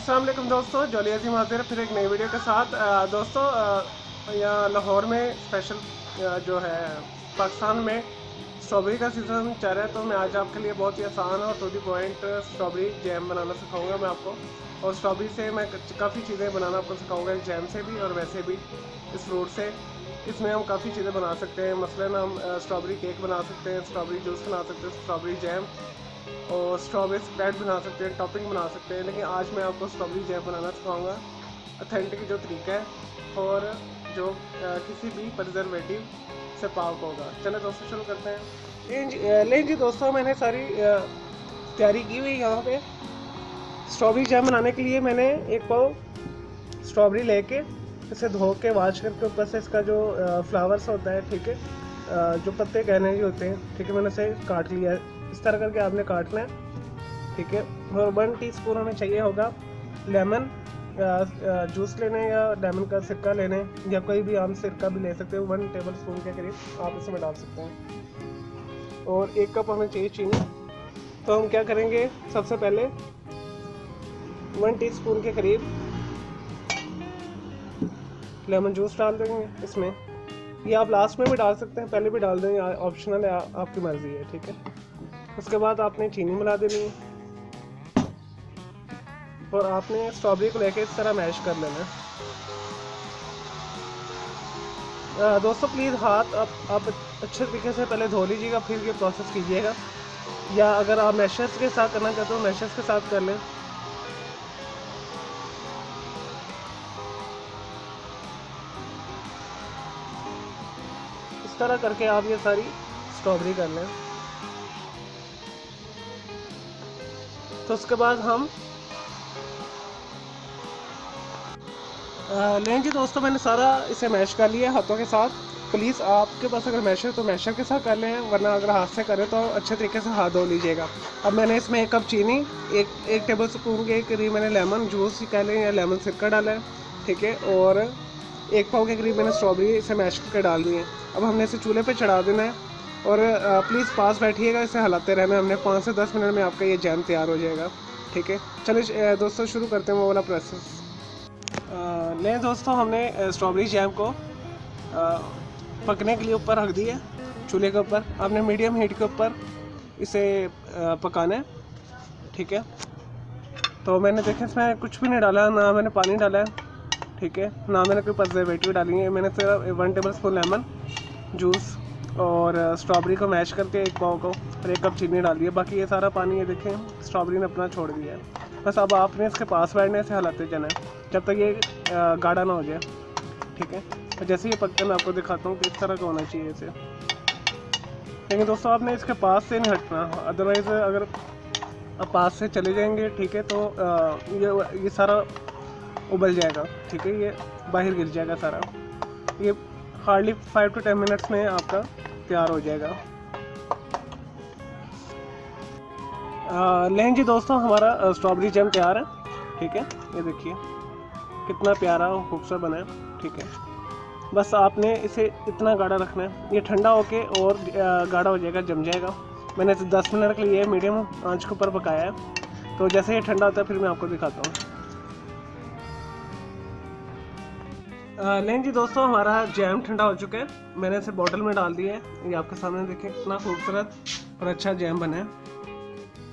अस्सलाम वालेकुम दोस्तों, जोली अजीम हाजिर फिर एक नई वीडियो के साथ। दोस्तों, यहाँ लाहौर में स्पेशल जो है पाकिस्तान में स्ट्रॉबेरी का सीज़न चल रहा है, तो मैं आज आपके लिए बहुत ही आसान और to the point strawberry jam बनाना सिखाऊंगा मैं आपको। और स्ट्रॉबेरी से मैं काफ़ी चीज़ें बनाना आपको सिखाऊंगा, जैम से भी और वैसे भी इस फ्रूट से। इसमें हम काफ़ी चीज़ें बना सकते हैं, मसलन हम स्ट्रॉबेरी केक बना सकते हैं, स्ट्रॉबेरी जूस बना सकते हैं, स्ट्रॉबेरी जैम और स्ट्रॉबेरी स्प्रेड बना सकते हैं, टॉपिंग बना सकते हैं। लेकिन आज मैं आपको स्ट्रॉबेरी जैम बनाना सिखाऊंगा, अथेंटिक जो तरीका है और जो किसी भी प्रिजर्वेटिव से पाक होगा। चलो दोस्तों शुरू करते हैं। लें जी दोस्तों, मैंने सारी तैयारी की हुई यहाँ पे। स्ट्रॉबेरी जैम बनाने के लिए मैंने एक पाव स्ट्रॉबेरी लेके इसे धो के वाश करके ऊपर से इसका जो फ्लावर्स होता है, ठीक है, जो पत्ते कहने जो होते हैं, ठीक है, मैंने इसे काट लिया है। इस तरह करके आपने काटना है, ठीक है। और 1 टीस्पून हमें चाहिए होगा लेमन जूस लेने या लेमन का सिरका लेने, या कोई भी आम सिरका भी ले सकते हो। 1 टेबल स्पून के करीब आप इसमें डाल सकते हैं। और 1 कप हमें चाहिए चीनी। तो हम क्या करेंगे, सबसे पहले 1 टीस्पून के करीब लेमन जूस डाल देंगे इसमें। ये आप लास्ट में भी डाल सकते हैं, पहले भी डाल देंगे, ऑप्शनल है, आपकी मर्ज़ी है, ठीक है। उसके बाद आपने चीनी मिला देनी है और आपने स्ट्रॉबेरी को लेके इस तरह मैश कर लेना है। दोस्तों प्लीज़ हाथ आप अच्छे तरीके से पहले धो लीजिएगा, फिर ये प्रोसेस कीजिएगा। या अगर आप मैशर्स के साथ करना चाहते हो, मैशर्स के साथ कर लें। इस तरह करके आप ये सारी स्ट्रॉबेरी कर लें। तो उसके बाद हम लें जी दोस्तों, मैंने सारा इसे मैश कर लिया हाथों के साथ। प्लीज़ आपके पास अगर मैशर तो मैशर के साथ कर लें, वरना अगर हाथ से करें तो अच्छे तरीके से हाथ धो लीजिएगा। अब मैंने इसमें 1 कप चीनी, एक टेबल स्पून के करीब मैंने लेमन जूस कह लें या लेमन सिरका डाला है, ठीक है। और 1 पाव के करीब मैंने स्ट्रॉबेरी इसे मैश करके डाल दी है। अब हमने इसे चूल्हे पर चढ़ा देना है और प्लीज़ पास बैठिएगा, इसे हिलाते रहना। हमने 5 से 10 मिनट में आपका ये जैम तैयार हो जाएगा, ठीक है। चलिए दोस्तों शुरू करते हैं वो वाला प्रोसेस। लें दोस्तों, हमने स्ट्रॉबेरी जैम को पकने के लिए ऊपर रख दिया चूल्हे के ऊपर। आपने मीडियम हीट के ऊपर इसे पकाना है, ठीक है। तो मैंने देखें इसमें कुछ भी नहीं डाला, ना मैंने पानी डाला है, ठीक है, ना मैंने कोई प्रिजर्वेटिव डाली है। मैंने सिर्फ 1 टेबल स्पून लेमन जूस और स्ट्रॉबेरी को मैश करके 1 पाव को और 1 कप चीनी डाल दिया। बाकी ये सारा पानी ये देखें स्ट्रॉबेरी ने अपना छोड़ दिया है। बस अब आपने इसके पास बैठने से हिलाते जाना है जब तक ये गाढ़ा ना हो जाए, ठीक है। तो जैसे ये पकते मैं आपको दिखाता हूँ कि इस तरह का होना चाहिए इसे। लेकिन दोस्तों आपने इसके पास से नहीं हटना, अदरवाइज़ अगर आप पास से चले जाएंगे, ठीक है, तो ये सारा उबल जाएगा, ठीक है, ये बाहर गिर जाएगा सारा। ये हार्डली 5 to 10 मिनट्स में आपका तैयार हो जाएगा। लें जी दोस्तों, हमारा स्ट्रॉबेरी जैम तैयार है, ठीक है। ये देखिए कितना प्यारा और खूबसूरत बना है, ठीक है। बस आपने इसे इतना गाढ़ा रखना है, ये ठंडा होके और गाढ़ा हो जाएगा, जम जाएगा। मैंने इसे 10 मिनट के लिए मीडियम आंच के ऊपर पकाया है। तो जैसे ये ठंडा होता है फिर मैं आपको दिखाता हूँ। लें जी दोस्तों, हमारा जैम ठंडा हो चुका है। मैंने इसे बॉटल में डाल दिया है। ये आपके सामने देखें कितना खूबसूरत और अच्छा जैम बना है,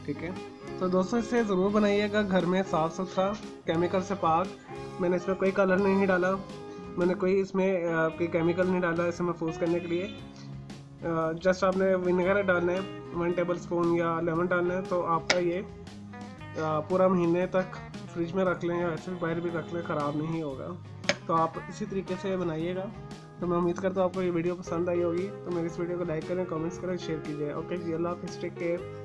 ठीक है। तो दोस्तों इसे ज़रूर बनाइएगा घर में, साफ़ सुथरा, केमिकल से पाक। मैंने इसमें कोई कलर नहीं डाला, मैंने कोई इसमें कोई केमिकल नहीं डाला इसे महफूज करने के लिए। जस्ट आपने विनेगर डालना है 1 टेबल स्पून या लेमन डालना है, तो आपका ये पूरा महीने तक फ्रिज में रख लें या ऐसे भी बाहर भी रख लें, ख़राब नहीं होगा। तो आप इसी तरीके से बनाइएगा। तो मैं उम्मीद करता हूँ आपको ये वीडियो पसंद आई होगी। तो मेरी इस वीडियो को लाइक करें, कमेंट्स करें, शेयर कीजिए। ओके जी, अल्लाह हाफ़िज़, टेक केयर।